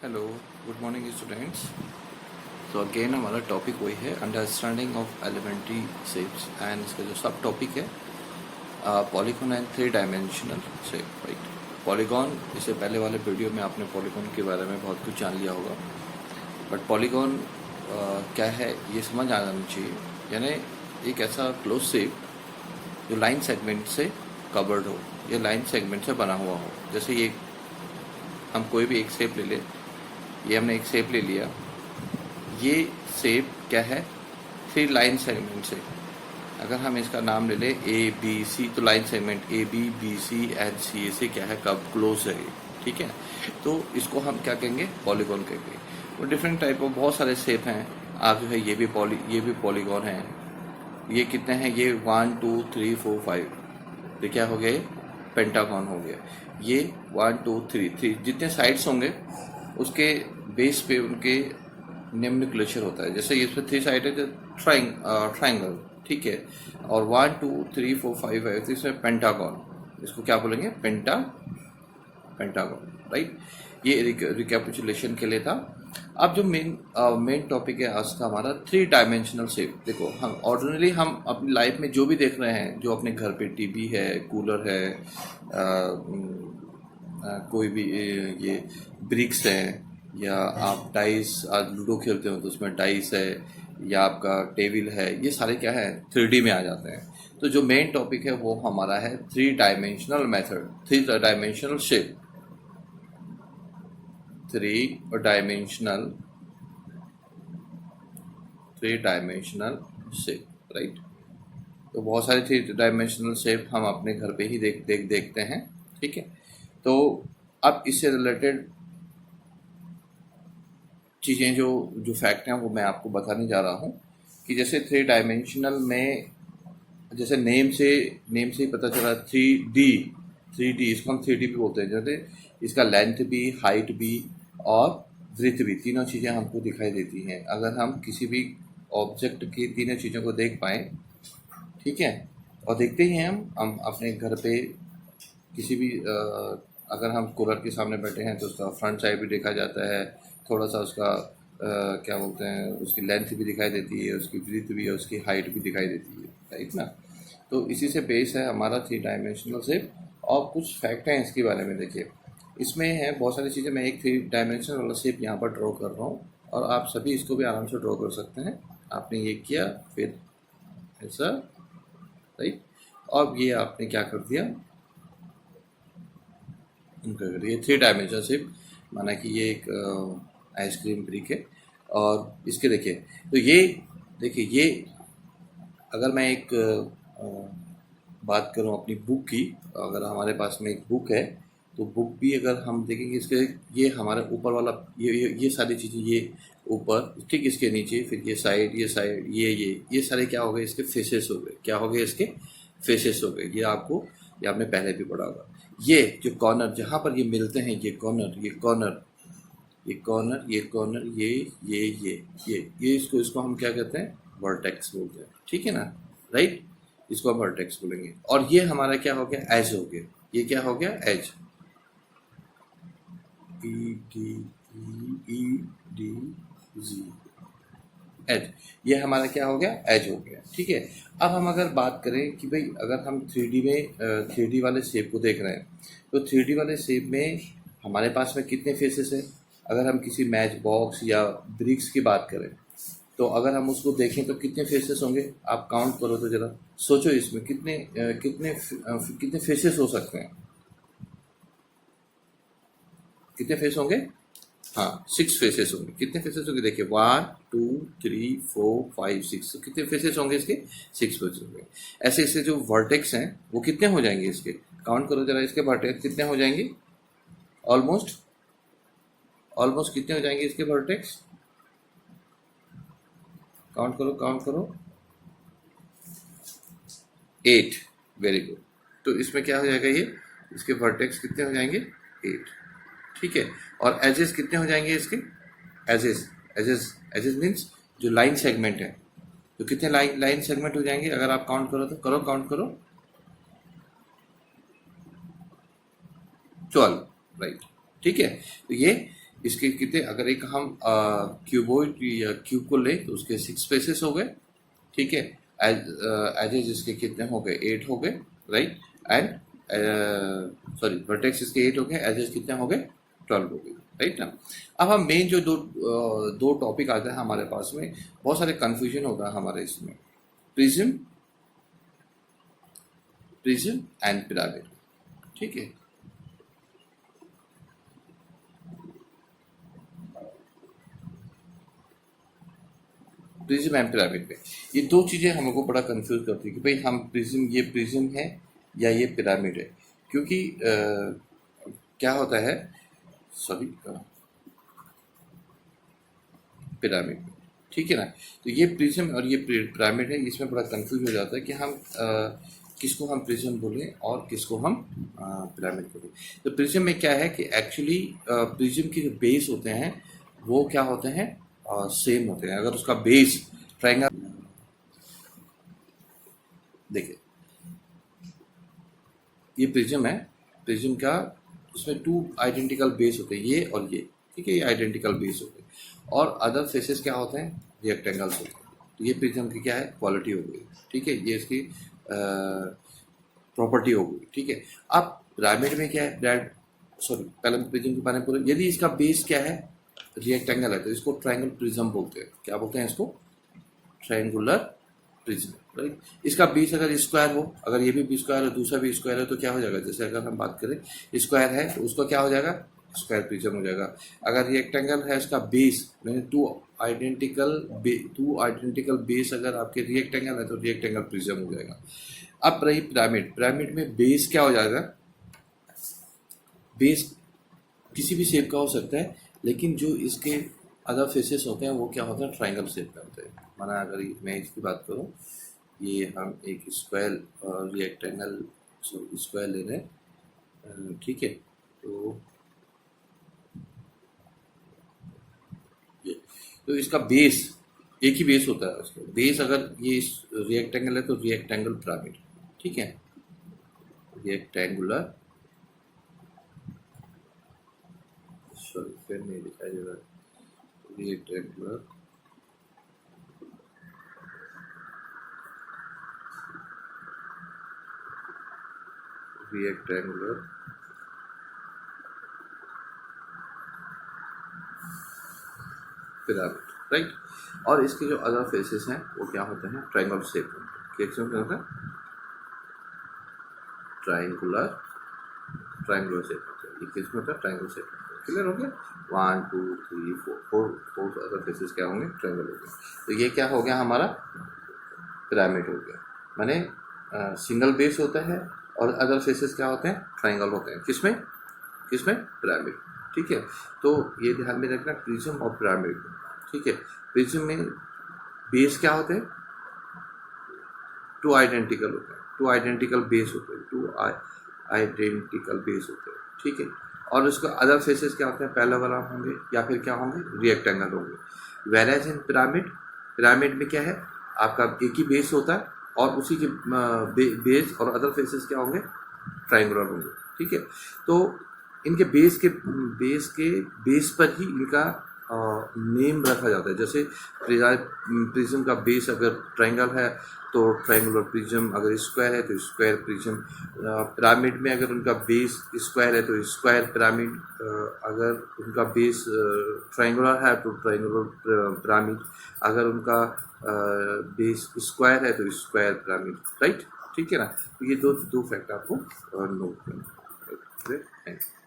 Hello, good morning students. तो again हमारा topic वही है, understanding of elementary shapes, and इसका जो सब टॉपिक है polygon and three dimensional shape, right. Polygon, इससे पहले वाले वीडियो में आपने पॉलीगॉन के बारे में बहुत कुछ जान लिया होगा, बट पॉलीगॉन क्या है ये समझ आ जाना चाहिए। यानी एक ऐसा क्लोज शेप जो लाइन सेगमेंट से कवर्ड हो, या लाइन सेगमेंट से बना हुआ हो। जैसे ये हम कोई भी एक शेप ले ले, ये हमने एक शेप ले लिया, ये शेप क्या है, थ्री लाइन सेगमेंट से। अगर हम इसका नाम ले ले ए बी सी, तो line segment A B C and C से क्या है, कब क्लोज है ये, ठीक है। तो इसको हम क्या कहेंगे, पॉलीगॉन कहेंगे। वो डिफरेंट टाइप ऑफ बहुत सारे शेप हैं। आप जो है ये भी पॉलीगॉन है। ये कितने हैं, ये 1 2 3 4 5, ये क्या हो गया, ये पेंटागॉन हो गया। ये 1 2 3 जितने साइड्स होंगे उसके बेस पे उनके निम्नलिखित होता है। जैसे इस पे 3 साइड है, ट्राइंगल, ठीक है। और 1 2 3 4 5 है, तो इसमें पेंटागॉन, इसको क्या बोलेंगे, पेंटागॉन, राइट। ये रिकैपिचुलेशन के लिए था। अब जो मेन टॉपिक है आज का हमारा, थ्री डायमेंशनल शेप। देखो, हम ऑर्डिनरी हम अपनी लाइफ में जो भी देख रहे हैं, जो अपने घर पे टीवी है, कूलर है, कोई भी ये ब्रिक्स है, या आप डाइस, आज लूडो खेलते हो तो उसमें डाइस है, या आपका टेबल है, ये सारे क्या है, 3D में आ जाते हैं। तो जो मेन टॉपिक है वो हमारा है three dimensional method, three dimensional shape, three dimensional shape, right. तो बहुत सारे थ्री डायमेंशनल शेप हम अपने घर पे ही देखते हैं, ठीक है। तो अब इससे रिलेटेड चीज़ें जो जो फैक्ट हैं वो मैं आपको बताने जा रहा हूँ। कि जैसे थ्री डायमेंशनल में, जैसे नेम से ही पता चला, 3D, इसको हम 3D भी बोलते हैं। जैसे इसका लेंथ भी, हाइट भी और ब्रीथ भी, तीनों चीज़ें हमको दिखाई देती हैं अगर हम किसी भी ऑब्जेक्ट की तीनों चीज़ों को देख पाएँ, ठीक है। और देखते ही हैं हम अपने घर पे किसी भी अगर हम कूलर के सामने बैठे हैं तो उसका फ्रंट साइड भी देखा जाता है, थोड़ा सा उसका क्या बोलते हैं, उसकी लेंथ भी दिखाई देती है, उसकी ब्रीथ भी, और उसकी हाइट भी दिखाई देती है, राइट ना। तो इसी से बेस है हमारा थ्री डायमेंशनल शेप। और कुछ फैक्ट हैं इसके बारे में, देखिए इसमें है बहुत सारी चीज़ें। मैं एक थ्री डायमेंशनल वाला शेप यहाँ पर ड्रॉ कर रहा हूँ, और आप सभी इसको भी आराम से ड्रॉ कर सकते हैं। आपने ये किया, फिर ऐसा, राइट। अब ये आपने क्या कर दिया, ये थ्री डायमेंशनल शेप, माना कि ये एक आइसक्रीम ब्रिक है। और इसके देखिए, तो ये देखिए, ये अगर मैं एक बात करूं अपनी बुक की, अगर हमारे पास में एक बुक है, तो बुक भी अगर हम देखेंगे, इसके ये हमारे ऊपर वाला, ये सारी चीज़ें, ये ऊपर, ठीक, इसके नीचे, फिर ये साइड, ये सारे क्या हो गए, इसके फेसेस हो गए। क्या हो गए, इसके फेसेस हो गए। ये आपको, ये आपने पहले भी पढ़ा होगा। ये जो कॉर्नर, जहाँ पर ये मिलते हैं, ये कॉर्नर, ये इसको हम क्या कहते हैं, वर्टेक्स बोलते हैं, ठीक है ना, राइट। इसको हम वर्टेक्स बोलेंगे। और ये हमारा क्या हो गया, एज हो गया। ये क्या हो गया, एज, E-D-E-D-Z, एज। ये हमारा क्या हो गया, एज हो गया, ठीक है। अब हम अगर बात करें कि भाई अगर हम 3D में 3D वाले शेप को देख रहे हैं, तो 3D वाले शेप में हमारे पास में कितने फेसेस हैं। अगर हम किसी मैच बॉक्स या ब्रिक्स की बात करें, तो अगर हम उसको देखें तो कितने फेसेस होंगे, आप काउंट करो तो जरा, सोचो इसमें कितने फेसेस हो सकते हैं, कितने फेस होंगे। हाँ, 6 फेसेस होंगे। कितने फेसेस होंगे, देखिए 1 2 3 4 5 6, तो कितने फेसेस होंगे इसके, 6 फेसेस होंगे। ऐसे ऐसे जो वर्टेक्स हैं वो कितने हो जाएंगे इसके, काउंट करो जरा, इसके वर्टेक्स कितने हो जाएंगे, ऑलमोस्ट कितने हो जाएंगे इसके वर्टेक्स, काउंट करो, 8, वेरी गुड। तो इसमें क्या हो जाएगा, ये इसके वर्टेक्स कितने हो जाएंगे, 8, ठीक है। और एजेस कितने हो जाएंगे इसके, एजेस मीन्स जो लाइन सेगमेंट है, तो कितने लाइन सेगमेंट हो जाएंगे, अगर आप काउंट करो तो काउंट करो, 12, राइट, ठीक है। तो ये इसके कितने, अगर एक हम क्यूबॉइड या क्यूब को ले तो उसके 6 फेसेस हो गए, ठीक है। एजेस इसके कितने हो गए, 8 हो गए, राइट। एंड सॉरी, वर्टेक्स इसके 8 हो गए, एजेस कितने हो गए, 12 हो गए, राइट ना। अब हम मेन जो दो टॉपिक आते हैं हमारे पास में, बहुत सारे कंफ्यूजन होता है हमारे इसमें, प्रिज्म प्रिज्म एंड पिरामिड, ठीक है। प्रिज्म एंड पिरामिड में ये दो चीज़ें हमको बड़ा कंफ्यूज करती है कि भाई हम प्रिज्म, ये प्रिज्म है या ये पिरामिड है, क्योंकि क्या होता है, सॉरी, पिरामिड, ठीक है ना। तो ये प्रिज्म और ये पिरामिड है, इसमें बड़ा कंफ्यूज हो जाता है कि हम किसको हम प्रिज्म बोलें और किसको हम पिरामिड बोलें। तो प्रिज्म में क्या है कि एक्चुअली प्रिज्म के जो बेस होते हैं वो क्या होते हैं, सेम होते हैं। अगर उसका बेस ट्रायंगल, देखिए ये प्रिज्म है, प्रिज्म का उसमें 2 आइडेंटिकल बेस होते हैं, ये और ये, ठीक है, ये आइडेंटिकल बेस होते हैं। और अदर फेसेस क्या होते हैं, रिएक्टेंगल्स होते हैं। तो ये प्रिज्म की क्या है, क्वालिटी हो गई, ठीक है, ये इसकी प्रॉपर्टी हो गई, ठीक है। अब पिरामिड में क्या है, सॉरी, पहले प्रिज्म के बारे में पूरे, यदि इसका बेस क्या है, रिएक्टेंगल है, तो इसको ट्रायंगल प्रिज्म बोलते हैं। क्या बोलते हैं इसको, ट्रायंगुलर प्रिज्म, राइट। इसका बेस अगर स्क्वायर हो, अगर ये भी स्क्वायर है, दूसरा भी स्क्वायर है, तो क्या हो जाएगा, जैसे अगर हम बात करें स्क्वायर है तो उसका क्या हो जाएगा, स्क्वायर प्रिज्म हो जाएगा। अगर रिएक्टेंगल है, उसका बेस मैंने टू आइडेंटिकल बेस अगर आपके रिएक्टेंगल है तो रिएक्टेंगल प्रिज्म हो जाएगा। अब रही पिरामिड, पिरामिड में बेस क्या हो जाएगा, बेस किसी भी शेप का हो सकता है, लेकिन जो इसके अदर फेसेस होते हैं वो क्या होता है, ट्रायंगल शेप का होता है। माना अगर मैं इसकी बात करूं, ये हम एक स्क्वायर और रिएक्टेंगल स्क्वायर ले रहे हैं, ठीक है। तो इसका बेस एक ही बेस होता है, उसका बेस अगर ये रिएक्टेंगल है तो रिएक्टेंगल पिरामिड, ठीक है, रिएक्टेंगुलर, सॉरी फिर नहीं दिखाई दे रहा, रिएक्टेंगुलर रिएक्टेंगुलर पिरामिड, राइट। और इसके जो अदर फेसेस हैं वो क्या होते हैं, ट्रायंगल शेप में, क्या होता है, ट्रायंगुलर शेप होता है। ये किस में होता है, ट्रायंगल शेप। क्लियर हो गया, 1 2 3 4 अदर फेसेस क्या होंगे, ट्रायंगल हो गए। तो ये क्या हो गया हमारा, पिरामिड हो गया। माने सिंगल बेस होता है और अदर फेसेस क्या होते हैं, ट्रायंगल होते हैं, किसमें पिरामिड, ठीक है। तो ये ध्यान में रखना, प्रिज्म और पिरामिड, ठीक है। प्रिज्म में बेस क्या होते हैं, 2 आइडेंटिकल होते हैं, 2 आइडेंटिकल बेस होते हैं, 2 आइडेंटिकल बेस होते हैं, ठीक है। और उसका अदर फेसेस क्या होते हैं, पैरेलल होंगे या फिर क्या होंगे, रिएक्टेंगल होंगे। वेराज इन पिरामिड में क्या है, आपका एक ही बेस होता है और उसी के बेस और अदर फेसेस क्या होंगे, ट्रायंगुलर होंगे, ठीक है। तो इनके बेस पर ही इनका नेम रखा जाता है। जैसे प्रिज्म का बेस अगर ट्रायंगल है तो ट्रायंगुलर प्रिज्म, अगर स्क्वायर है तो स्क्वायर प्रिज्म। पिरामिड में अगर उनका बेस स्क्वायर है तो स्क्वायर पिरामिड, अगर उनका बेस ट्रायंगुलर है तो ट्रायंगुलर पिरामिड, अगर उनका बेस स्क्वायर है तो स्क्वायर पिरामिड, राइट, ठीक है ना। तो ये दो फैक्ट आपको नोट करना है।